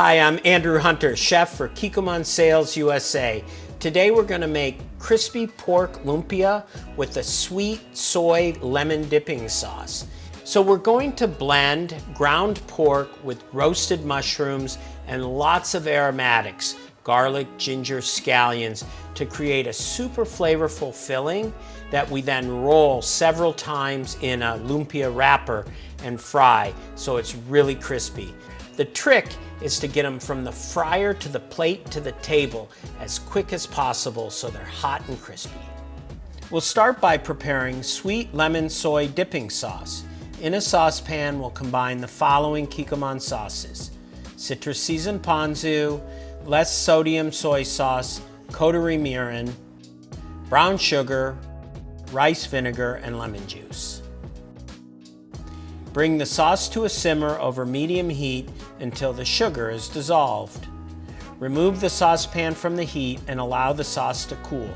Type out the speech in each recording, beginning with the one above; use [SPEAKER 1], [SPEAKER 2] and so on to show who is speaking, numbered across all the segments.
[SPEAKER 1] Hi, I'm Andrew Hunter, chef for Kikkoman Sales USA. Today we're going to make crispy pork lumpia with a sweet soy lemon dipping sauce. So we're going to blend ground pork with roasted mushrooms and lots of aromatics, garlic, ginger, scallions, to create a super flavorful filling that we then roll several times in a lumpia wrapper and fry so it's really crispy. The trick is to get them from the fryer to the plate to the table as quick as possible so they're hot and crispy. We'll start by preparing sweet lemon soy dipping sauce. In a saucepan, we'll combine the following Kikkoman sauces: citrus seasoned Ponzu, less sodium soy sauce, Kotteri Mirin, brown sugar, rice vinegar, and lemon juice. Bring the sauce to a simmer over medium heat until the sugar is dissolved. Remove the saucepan from the heat and allow the sauce to cool.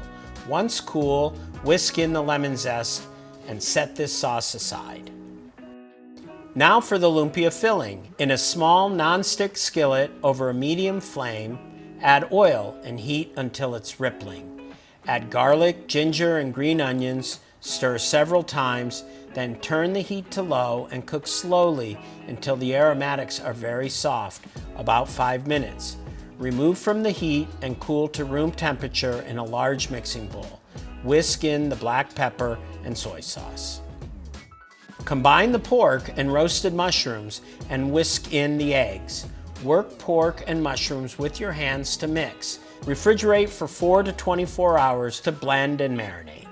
[SPEAKER 1] Once cool, whisk in the lemon zest and set this sauce aside. Now for the lumpia filling. In a small non-stick skillet over a medium flame, add oil and heat until it's rippling. Add garlic, ginger, and green onions, stir several times, then turn the heat to low and cook slowly until the aromatics are very soft, about 5 minutes. Remove from the heat and cool to room temperature in a large mixing bowl. Whisk in the black pepper and soy sauce. Combine the pork and roasted mushrooms and whisk in the eggs. Work pork and mushrooms with your hands to mix. Refrigerate for 4 to 24 hours to blend and marinate.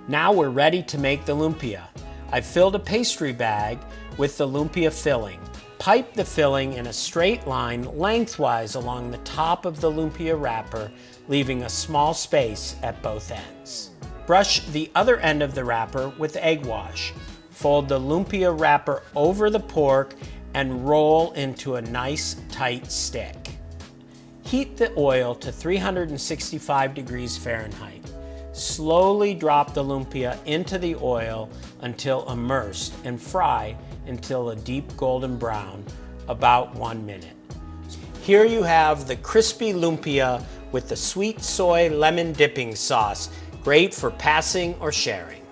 [SPEAKER 1] Now we're ready to make the lumpia. I've filled a pastry bag with the lumpia filling. Pipe the filling in a straight line lengthwise along the top of the lumpia wrapper, leaving a small space at both ends. Brush the other end of the wrapper with egg wash. Fold the lumpia wrapper over the pork and roll into a nice tight stick. Heat the oil to 365 degrees Fahrenheit. Slowly drop the lumpia into the oil until immersed and fry until a deep golden brown, about 1 minute. Here you have the crispy lumpia with the sweet soy lemon dipping sauce, great for passing or sharing.